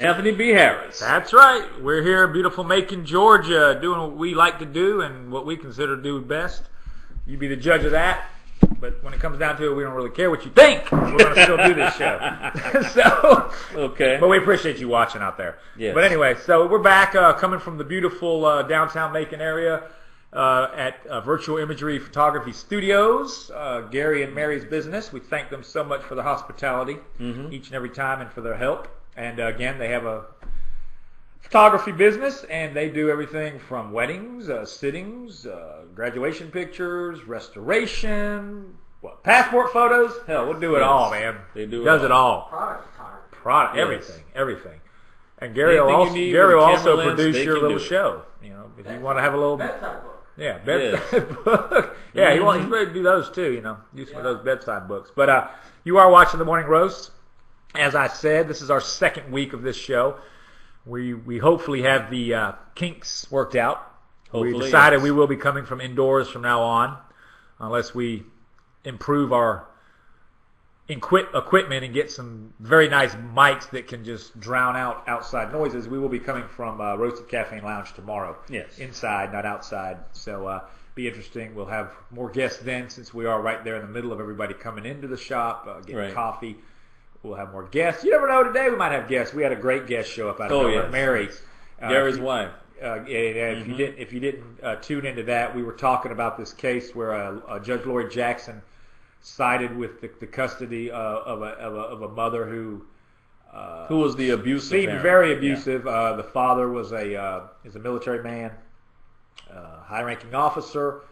Anthony B. Harris. That's right. We're here in beautiful Macon, Georgia, doing what we like to do and what we consider to do best. You be the judge of that. But when it comes down to it, we don't really care what you think. We're going to still do this show. Okay. But we appreciate you watching out there. Yes. But anyway, so we're back coming from the beautiful downtown Macon area at Virtual Imagery Photography Studios, Gary and Mary's business. We thank them so much for the hospitality each and every time and for their help. And again, they have a photography business, and they do everything from weddings, sittings, graduation pictures, restoration, passport photos. Hell, we'll do it all, man. They do Does it all. Product, everything. And Gary will also produce your little show. You know, if you want to have a little bedside book. Yeah, bedside book. Yeah, he's ready to do those too. You know, do some of those bedside books. But you are watching the Morning Roast. As I said, this is our second week of this show. We hopefully have the kinks worked out. Hopefully, we decided we will be coming from indoors from now on, unless we improve our equipment and get some very nice mics that can just drown out outside noises. We will be coming from Roasted Cafe and Lounge tomorrow. Yes. Inside, not outside. So be interesting. We'll have more guests then, since we are right there in the middle of everybody coming into the shop, getting coffee. We'll have more guests. You never know. Today we might have guests. We had a great guest show up out of nowhere. Mary, Gary's wife. If you didn't tune into that, we were talking about this case where Judge Lloyd Jackson sided with the custody of a mother who was the abusive. Seemed parent. very abusive. Yeah. The father was a military man, high-ranking officer.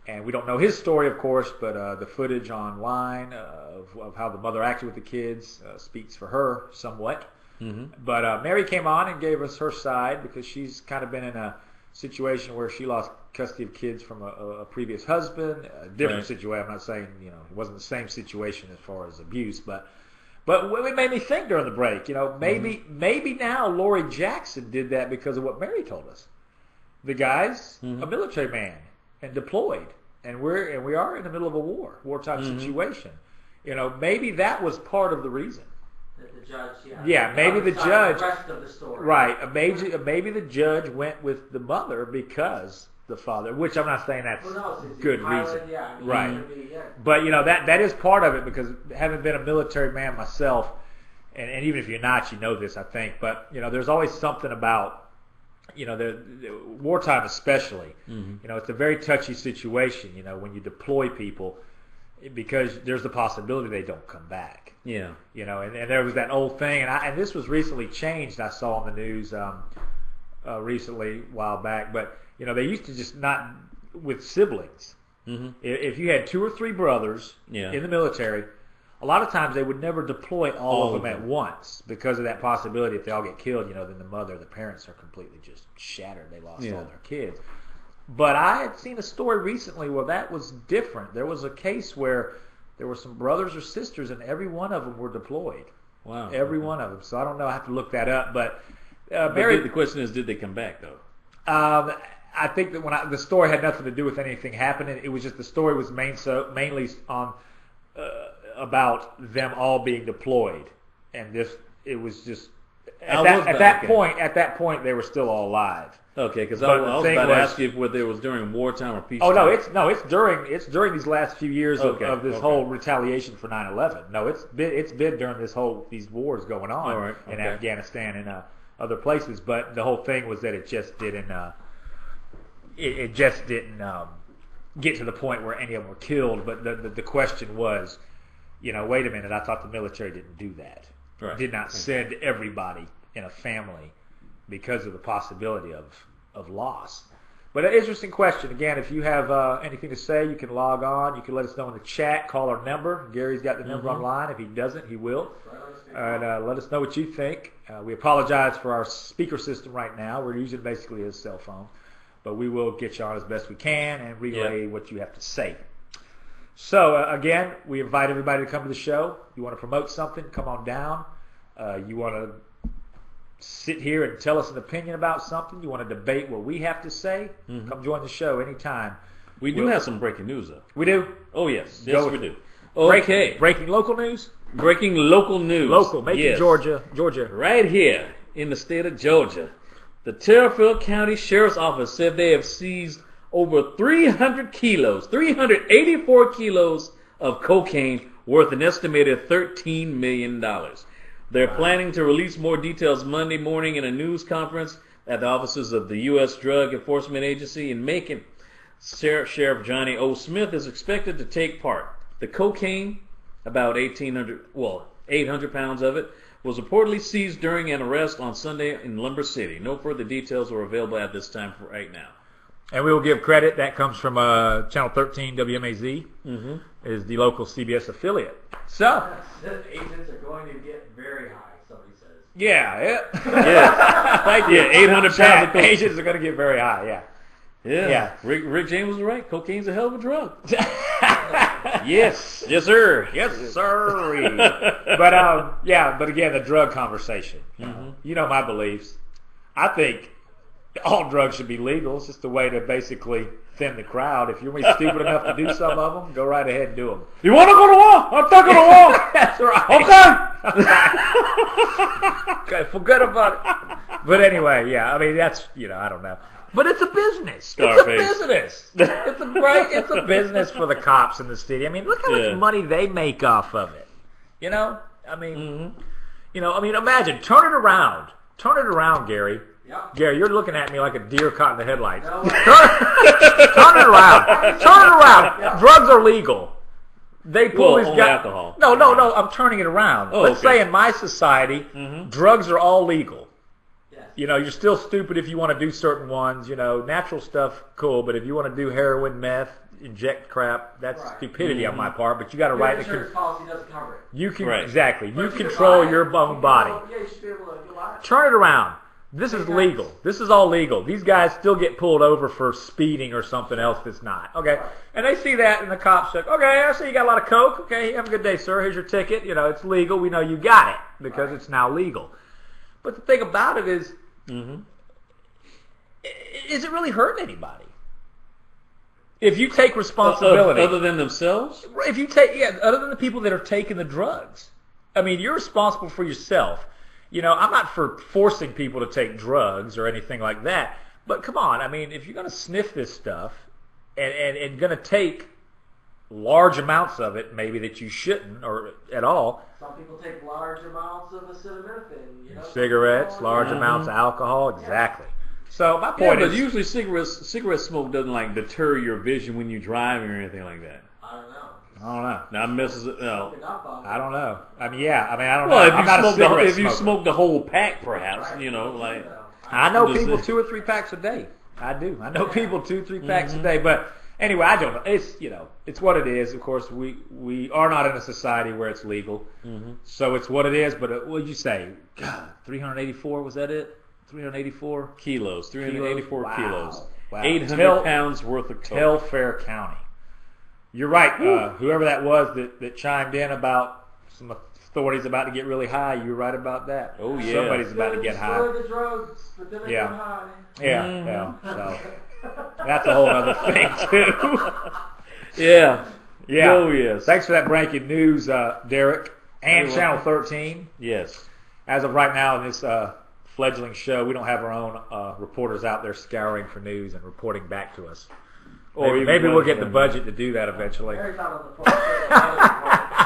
And we don't know his story, of course, but the footage online of how the mother acted with the kids speaks for her somewhat. But Mary came on and gave us her side, because she's kind of been in a situation where she lost custody of kids from a previous husband. A different situation. I'm not saying it wasn't the same situation as far as abuse, but it made me think during the break. Maybe now Lori Jackson did that because of what Mary told us. The guy's a military man and deployed, and we are in the middle of a wartime situation. Maybe that was part of the reason. The judge, maybe the judge. The rest of the story. Right. Maybe the judge went with the mother because the father, which I'm not saying that's good reason. Right. But that is part of it, because having been a military man myself, and even if you're not, you know this, I think. But there's always something about. The wartime especially, it's a very touchy situation, when you deploy people, because there's the possibility they don't come back. Yeah. And there was that old thing, and this was recently changed, I saw on the news recently, a while back, but, they used to just not, with siblings, if you had 2 or 3 brothers in the military, a lot of times they would never deploy all of them at once, because of that possibility. If they all get killed, then the parents are completely just shattered. They lost all their kids. But I had seen a story recently where that was different. There was a case where there were some brothers or sisters, and every one of them were deployed. Wow. Every one of them. So I don't know. I have to look that up. But the question is, did they come back, though? I think that the story had nothing to do with anything happening. It was just the story was mainly on about them all being deployed, and it was just at that point they were still all alive. Okay, because I was about to ask you whether it was during wartime or peacetime. Oh it's during these last few years of this whole retaliation for 9/11. No, it's been during these wars going on in Afghanistan and other places. But the whole thing was that it just didn't get to the point where any of them were killed. But the question was, wait a minute, I thought the military didn't do that. Right. Did not send everybody in a family because of the possibility of loss. But an interesting question. Again, if you have anything to say, you can log on. You can let us know in the chat. Call our number. Gary's got the number online. If he doesn't, he will. And let us know what you think. We apologize for our speaker system right now. We're using basically his cell phone. But we will get you on as best we can and relay what you have to say. So, again, we invite everybody to come to the show. You want to promote something, come on down. You want to sit here and tell us an opinion about something. You want to debate what we have to say, come join the show anytime. We do have some breaking news, though. We do? Oh, yes. Yes, we do. Okay. Breaking local news? Breaking local news. Local. Macon, Georgia. Right here in the state of Georgia. The Terrifield County Sheriff's Office said they have seized over 384 kilos of cocaine worth an estimated $13 million. They're planning to release more details Monday morning in a news conference at the offices of the U.S. Drug Enforcement Agency in Macon. Sheriff Johnny O. Smith is expected to take part. The cocaine, about 800 pounds of it, was reportedly seized during an arrest on Sunday in Lumber City. No further details are available at this time for right now. And we will give credit. That comes from Channel 13 WMAZ, is the local CBS affiliate. So, Agents are going to get very high, somebody says. yeah. Thank you. 800 pounds of cocaine. Agents are going to get very high, yeah. Yeah. Rick James was right. Cocaine's a hell of a drug. Yes, sir. Yes, sir. But again, the drug conversation. You know my beliefs. I think all drugs should be legal. It's just a way to basically thin the crowd. If you're stupid enough to do some of them, go right ahead and do them. You want to go to war? I'm talking to war. That's right. Okay. Okay, forget about it. But anyway, yeah, I mean, that's, I don't know. But it's a business. Scarface. It's a business. It's a business for the cops in the city. I mean, look how much money they make off of it. I mean, imagine, turn it around. Turn it around, Gary. Yep. Gary, you're looking at me like a deer caught in the headlights. No, Turn it around. Turn it around. Yeah. Drugs are legal. They pull these only guys. alcohol. No. I'm turning it around. Oh, Let's okay. say in my society, drugs are all legal. yes. You're still stupid if you want to do certain ones. Natural stuff, cool. But if you want to do heroin, meth, inject crap, that's Right. stupidity on my part. But you got to Your write insurance policy doesn't cover it. You can Right. exactly. But You if can control buy it, your you own can body. go- Yeah, you should be able to buy it. Turn it around. This is legal. This is all legal. These guys still get pulled over for speeding or something else that's not. Okay? And they see that, and the cops say, okay, I see you got a lot of coke. Okay, have a good day, sir. Here's your ticket. It's legal. We know you got it because it's now legal. But the thing about it is, is it really hurting anybody? If you take responsibility. Other than themselves? If you take, other than the people that are taking the drugs. I mean, you're responsible for yourself. I'm not for forcing people to take drugs or anything like that. But come on, I mean, if you're going to sniff this stuff and going to take large amounts of it, maybe that you shouldn't or at all. Some people take large amounts of acetaminophen. Cigarettes, large amounts of alcohol, exactly. So my point But is, usually cigarette smoke doesn't deter your vision when you're driving or anything like that. I don't know. I don't know. Now messes it. No. Enough of it. I don't know. I mean, I don't Well, know. if I'm you not a smoke cigarette if you smoker. smoke the whole pack, perhaps Right. I know Just people say- 2 or 3 packs a day. I do. I know people 2 or 3 packs a day. But anyway, I don't know. It's it's what it is. Of course, we are not in a society where it's legal, so it's what it is. But what did you say? God, 384 was that it? 384 kilos, 384 Wow. kilos, Wow. 800 pounds worth of coke. Telfair County. You're right. Whoever that was that chimed in about some authorities about to get really high, you're right about that. Oh, yeah. Somebody's about to get high. Destroy the drugs, but then they Yeah. get high. Yeah, so that's a whole other thing too. Yeah. Yeah. Oh, yes. Thanks for that breaking news, Derek, and You're Channel welcome. 13. Yes. As of right now in this fledgling show, we don't have our own reporters out there scouring for news and reporting back to us. Or Maybe even we'll get the them. budget to do that eventually. Mary's out on the phone.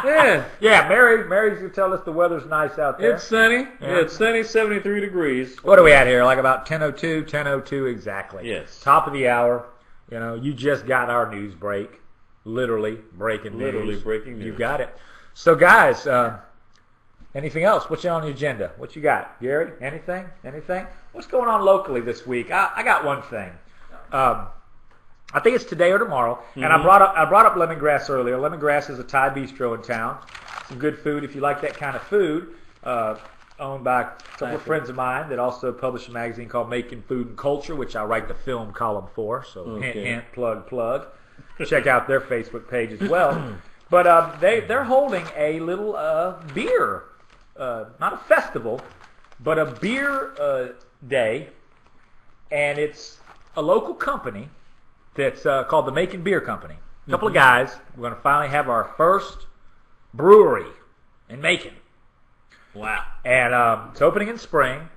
Yeah. Yeah, Mary's gonna tell us the weather's nice out there. It's sunny. Yeah. It's sunny, 73 degrees. What are we at here? Like about 10:02 exactly. Yes. Top of the hour. You just got our news break. Literally breaking news. Literally breaking news. You got it. So guys, anything else? What's on the agenda? What you got, Gary? Anything? What's going on locally this week? I got one thing. I think it's today or tomorrow. And I brought up Lemongrass earlier. Lemongrass is a Thai bistro in town. Some good food if you like that kind of food. Owned by a couple of friends of mine that also publish a magazine called Making Food and Culture, which I write the film column for. So hint, hint, plug. Check out their Facebook page as well. But they're holding a little beer, not a festival, but a beer day, and it's a local company that's called the Macon Beer Company. A couple of guys. We're going to finally have our first brewery in Macon. Wow. And it's opening in spring.